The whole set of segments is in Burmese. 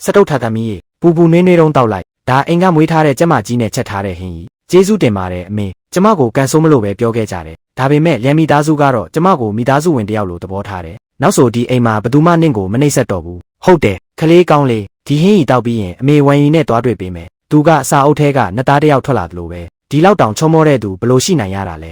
စတုတ်ထသမီးရေပူပူနွေးနွေးတုံးတောက်လိုက်ဒါအိမ်ကမွေးထားတဲ့ကျမကြီးနဲ့ချက်ထားတဲ့ဟင်းကြီးကျေးဇူးတင်ပါတယ်အမေကျမကိုကန်ဆိုးမလို့ပဲပြောခဲ့ကြတယ်ဒါပေမဲ့လျံမိသားစုကတော့ကျမကိုမိသားစုဝင်တယောက်လိုသဘောထားတယ်နောက်ဆိုဒီအိမ်မှာဘသူမှနင့်ကိုမနှိပ်စက်တော့ဘူးဟုတ်တယ်ကလေးကောင်းလေးဒီဟင်းကြီးတောက်ပြီးရင်အမေဝိုင်ရီနဲ့တွားတွေ့ပေးမယ်သူကစာအုပ်ထဲကနှစ်သားတယောက်ထွက်လာသလိုပဲဒီလောက်တောင်ချုံမောတဲ့သူဘလို့ရှိနိုင်ရတာလ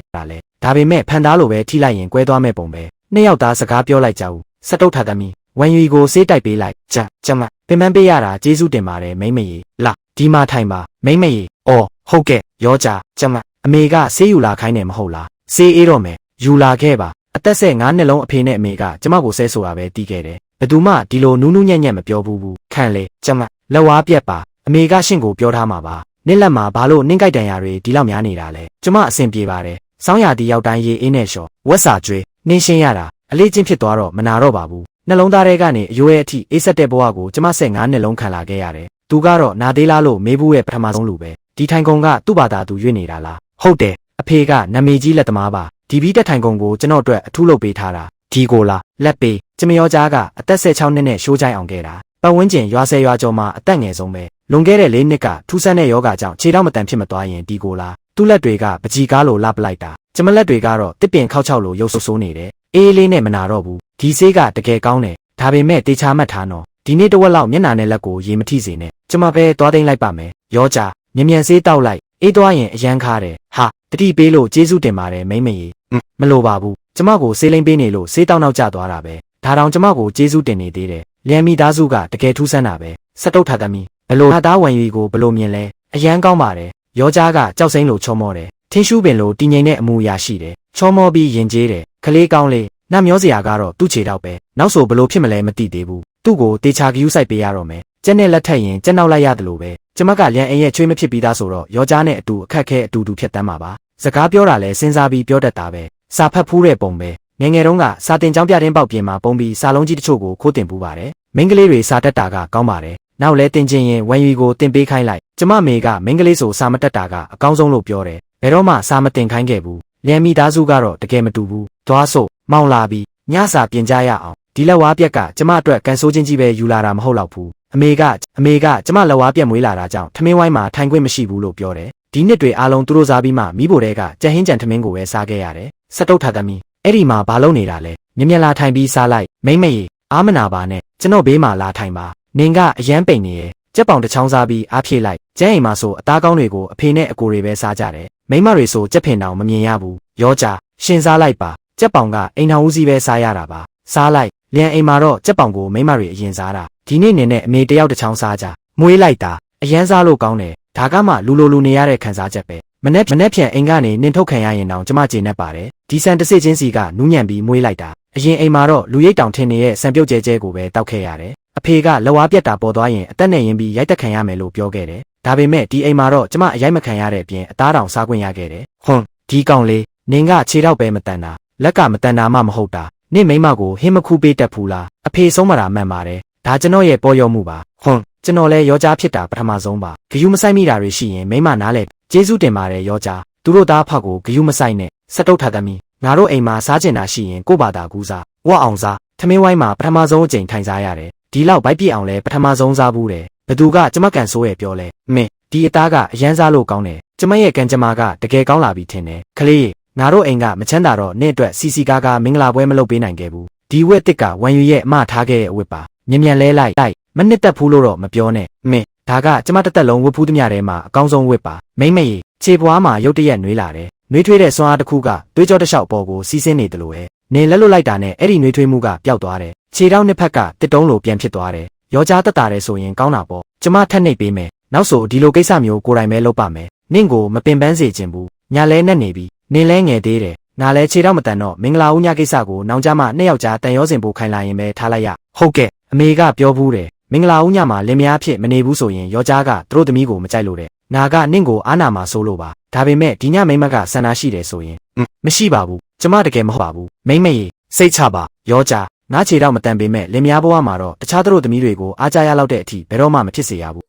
ဲဒါပေမဲ့ဖန်သားလိုပဲထိလိုက်ရင်ကွဲသွားမဲ့ပုံပဲနှစ်ယောက်သားစကားပြောလိုက်ကြဦးစတုတ်ထသမီးဝမ်ယူကိုဆေးတိုက်ပေးလိုက်ကျမပင်ပန်းပေးရတာကျေးဇူးတင်ပါတယ်မိမ့်မရေလာဒီမှာထိုင်ပါမိမ့်မရေအော်ဟုတ်ကဲ့ရောကြကျမအမေကဆေးယူလာခိုင်းတယ်မဟုတ်လားဆေးအေးတော့မယ်ယူလာခဲ့ပါအသက်ဆက်9နှစ်လုံးအဖေနဲ့အမေကကျမကိုဆဲဆိုတာပဲတီးခဲ့တယ်ဘယ်သူမှဒီလိုနူးနူးညံ့ညံ့မပြောဘူးခံလေကျမလက်ဝါးပြက်ပါအမေကရှင့်ကိုပြောထားမှာပါနင့်လက်မှာဘာလို့နင့်ကြိုက်တန်ရာတွေဒီလောက်များနေတာလဲကျမအဆင်ပြေပါတယ်စောင်းရတီရောက်တိုင်းရေအေးနဲ့လျှော်ဝက်စာကျွေးနင်းရှင်းရတာအလေးချင်းဖြစ်သွားတော့မနာတော့ပါဘူးနှလုံးသားထဲကနေအယိုးရဲ့အထိအေးဆက်တဲ့ဘဝကိုကျမဆက်9နှစ်လုံးခံလာခဲ့ရတယ်သူကတော့နာသေးလားလို့မေးဘူးရဲ့ပထမဆုံးလူပဲဒီထိုင်ကုန်ကသူ့ဘာသာသူရွေ့နေတာလားဟုတ်တယ်အဖေကနာမည်ကြီးလက်သမားပါဒီပြီးတက်ထိုင်ကုန်ကိုကျွန်တော်အတွက်အထူးလုပ်ပေးထားတာဒီကိုလားလက်ပေးကျမရောကြားကအသက်16နှစ်နဲ့ရှိုးချိုင်းအောင်ခဲ့တာပတ်ဝန်းကျင်ရွာ10ရွာကျော်မှာအသက်ငယ်ဆုံးပဲလွန်ခဲ့တဲ့4နှစ်ကထူးဆန်းတဲ့ယောဂကြောင့်ခြေထောက်မတန်ဖြစ်မသွားရင်ဒီကိုလားသူ့လက်တွေကပကြီးကားလိုလှပလိုက်တာကျမလက်တွေကတော့တစ်ပင်ခောက်ချောက်လိုရုပ်ဆိုးနေတယ်အေးလေးနဲ့မနာတော့ဘူးဒီဆေးကတကယ်ကောင်းတယ်ဒါပေမဲ့တေချာမှတ်ထားနော်ဒီနေ့တဝက်လောက်မျက်နှာနဲ့လက်ကိုရေမထိစေနဲ့ကျမပဲသွားသိမ်းလိုက်ပါမယ်ရောကြမြန်ဆေးတောက်လိုက်အေးသွားရင်အရန်ခါတယ်ဟာတတိပေးလို့ကျေးဇူးတင်ပါတယ်မိမ့်မရေမလိုပါဘူးကျမကိုဆေးလိမ့်ပေးနေလို့ဆေးတောက်နောက်ကျသွားတာပဲဒါတောင်ကျမကိုကျေးဇူးတင်နေသေးတယ်လျံမိသားစုကတကယ်ထူးဆန်းတာပဲစတုတ်ထသမီးဘလို့သားဝံရီကိုဘလို့မြင်လဲအရန်ကောင်းပါတယ်ရောကြားကကြောက်စိမ့်လို့ချောမောတယ်ထင်းရှူးပင်လို့တည်ငြိမ်တဲ့အမူအရာရှိတယ်ချောမောပြီးယဉ်ကျေးတယ်ကလေးကောင်းလေးနတ်မျောစရာကတော့သူ့ခြေတော့ပဲနောက်ဆိုဘလို့ဖြစ်မလဲမသိသေးဘူးသူ့ကိုတေချာဂယူးဆိုင်ပေးရတော့မယ်ကျက်နဲ့လက်ထက်ရင်ကျက်နောက်လိုက်ရတယ်လို့ပဲကျမကလျံအိမ်ရဲ့ချွေးမဖြစ်ပြီးသားဆိုတော့ရောကြားနဲ့အတူအခက်ခဲအတူတူဖြစ်တမ်းမှာပါစကားပြောတာလဲစဉ်းစားပြီးပြောတတ်တာပဲစာဖတ်ဖူးတဲ့ပုံပဲငယ်တုန်းကစာတင်ကြောင်းပြတင်းပေါက်ပြင်မှာပုံပြီးစာလုံးကြီးတချို့ကိုခိုးတင်ပူးပါတယ်မိန်းကလေးတွေစာတက်တာကကောင်းပါတယ်နောက်လဲတင်ချင်းရင်ဝမ်ယူကိုတင်ပေးခိုင်းလိုက်ကျမမေကမိန်းကလေးဆိုစာမတက်တာကအကောင်းဆုံးလို့ပြောတယ်ဘယ်တော့မှစာမတင်ခိုင်းခဲ့ဘူးလျံမိသားစုကတော့တကယ်မတူဘူးသွားစို့မောင်လာပြီးညစာပြင်ကြရအောင်ဒီလက်ဝါးပြက်ကကျမအတွက်ကန်ဆိုးချင်းကြီးပဲယူလာတာမဟုတ်တော့ဘူးအမေကကျမလက်ဝါးပြက်မွေးလာတာကြောင့်ထမင်းဝိုင်းမှာထိုင်ခွင့်မရှိဘူးလို့ပြောတယ်ဒီနှစ်တွေအားလုံးသူတို့စားပြီးမှမိဖို့တဲကကြက်ဟင်းကြံထမင်းကိုပဲစားခဲ့ရတယ်စတုတ်ထသမီးအဲ့ဒီမှာဘာလုပ်နေတာလဲမြင်လာထိုင်ပြီးစားလိုက်မိမ့်မရေအားမနာပါနဲ့ကျွန်တော်ဘေးမှာလာထိုင်ပါနင်ကအရန်ပိန်နေရဲ့ကြက်ပေါင်တစ်ချောင်းစားပြီးအားဖြည့်လိုက်ကျန်းအိမ်မှာဆိုအသားကောင်းတွေကိုအဖေနဲ့အကိုတွေပဲစားကြတယ်မိမတွေဆိုကြက်ဖင်တောင်မမြင်ရဘူးရောကြရှင်စားလိုက်ပါကြက်ပေါင်ကအိမ်ထောင်ဦးစီးပဲစားရတာပါစားလိုက်လျံအိမ်မှာတော့ကြက်ပေါင်ကိုမိမတွေအရင်စားတာဒီနေ့နေနဲ့အမေတယောက်တစ်ချောင်းစားကြမွေးလိုက်တာအရန်စားလို့ကောင်းတယ်ဒါကမှလူနေရတဲ့ခံစားချက်ပဲမနဲ့ဖြန်အိမ်ကနေနင်ထုတ်ခံရရင်တောင်ကျမကျေနပ်ပါတယ်ဒီဆန်တစ်စစ်ချင်းစီကနူးညံ့ပြီးမွေးလိုက်တာအရင်အိမ်မှာတော့လူရိတ်တောင်ထင်နေတဲ့ဆန်ပြုတ်ကျဲကိုပဲတောက်ခဲ့ရတယ်အဖေကလက်ဝါးပြက်တာပေါ်သွားရင်အသက်နဲ့ရင်ပြီးရိုက်တက်ခံရမယ်လို့ပြောခဲ့တယ်ဒါပေမဲ့ဒီအိမ်မှာတော့ကျမအရိုက်မခံရတဲ့အပြင်အသားတောင်စားခွင့်ရခဲ့တယ်ဟွန်းဒီကောင်လေးနင်ကခြေတော့ပဲမတန်တာလက်ကမတန်တာမှမဟုတ်တာနင့်မိမကိုဟင်းမခူးပေးတတ်ဘူးလားအဖေဆုံးမတာမှန်ပါတယ်ဒါကျွန်တော်ရဲ့ပေါ်ရောမှုပါဟွန်းကျွန်တော်လဲရောကြားဖြစ်တာပထမဆုံးပါဂယူမဆိုင်မိတာတွေရှိရင်မိမနားလဲကျေးဇူးတင်ပါတယ်ရောကြားသူတို့သားဖောက်ကိုဂယူမဆိုင်နဲ့စတုတ်ထသမီးငါတို့အိမ်မှာစားကျင်တာရှိရင်ကို့ဘာသာကူးစားဝတ်အောင်စားထမင်းဝိုင်းမှာပထမဆုံးအကြိမ်ထိုင်စားရတယ်ဒီလောက်ဗိုက်ပြည့်အောင်လဲပထမဆုံးစားဘူးတယ်ဘသူကကျမကန်ဆိုးရဲ့ပြောလဲမင်းဒီအသားကအရန်စားလို့ကောင်းတယ်ကျမရဲ့ကံကြမ္မာကတကယ်ကောင်းလာပြီထင်တယ်ခလေးငါတို့အိမ်ကမချမ်းသာတော့နေ့အတွက်စီကားမင်္ဂလာပွဲမလုပ်ပေးနိုင်ခဲ့ဘူးဒီဝက်တစ်ကဝမ်ယူရဲ့အမထားခဲ့တဲ့အဝတ်ပါမြန်လဲလိုက်မနစ်သက်ဖူးလို့တော့မပြောနဲ့မင်းဒါကကျမတစ်သက်လုံးဝတ်ဖူးသမျှထဲမှာအကောင်းဆုံးဝတ်ပါမိမ့်မရေခြေပွားမှာရုတ်တရက်နွေးလာတယ်နွေးထွေးတဲ့စွမ်းအားတစ်ခုကတွေးကြောတစ်လျှောက်ပေါ်ကိုစီးဆင်းနေတယ်လို့ပဲနေလက်လွတ်လိုက်တာနဲ့အဲ့ဒီနွေးထွေးမှုကပျောက်သွားတယ်ခြေထောက်နှစ်ဖက်ကတစ်တုံးလိုပြန်ဖြစ်သွားတယ်ရောကြားတက်တာတယ်ဆိုရင်ကောင်းတာပေါ့ကျမထက်နှိပ်ပေးမယ်နောက်ဆိုဒီလိုကိစ္စမျိုးကိုယ်တိုင်ပဲလုပ်ပါမယ်နင့်ကိုမပင်ပန်းစေချင်ဘူးညာလဲနဲ့နေပြီနင်လဲငယ်သေးတယ်ငါလဲခြေထောက်မတန်တော့မင်္ဂလာဦးညကိစ္စကိုနောင်ကြမှာနှစ်ယောက်ကြားတန်ရောစင်ပို့ခိုင်းလာရင်ပဲထားလိုက်ရဟုတ်ကဲ့အမေကပြောဘူးတယ်မင်္ဂလာဦးညမှာလင်မယားဖြစ်မနေဘူးဆိုရင်ရောကြားကသူတို့သမီးကိုမကြိုက်လို့တဲ့ငါကနင့်ကိုအားနာမှာစိုးလို့ပါဒါပေမဲ့ဒီညမိမကဆန္ဒရှိတယ်ဆိုရင်မရှိပါဘူးကျမတကယ်မဟုတ်ပါဘူးမိမရေစိတ်ချပါရောကြားငါခြေတော့မတန်ပေမဲ့လင်မယားဘဝမှာတော့တခြားသူတို့သမီးတွေကိုအားကြရလောက်တဲ့အထိဘယ်တော့မှမဖြစ်စေရဘူး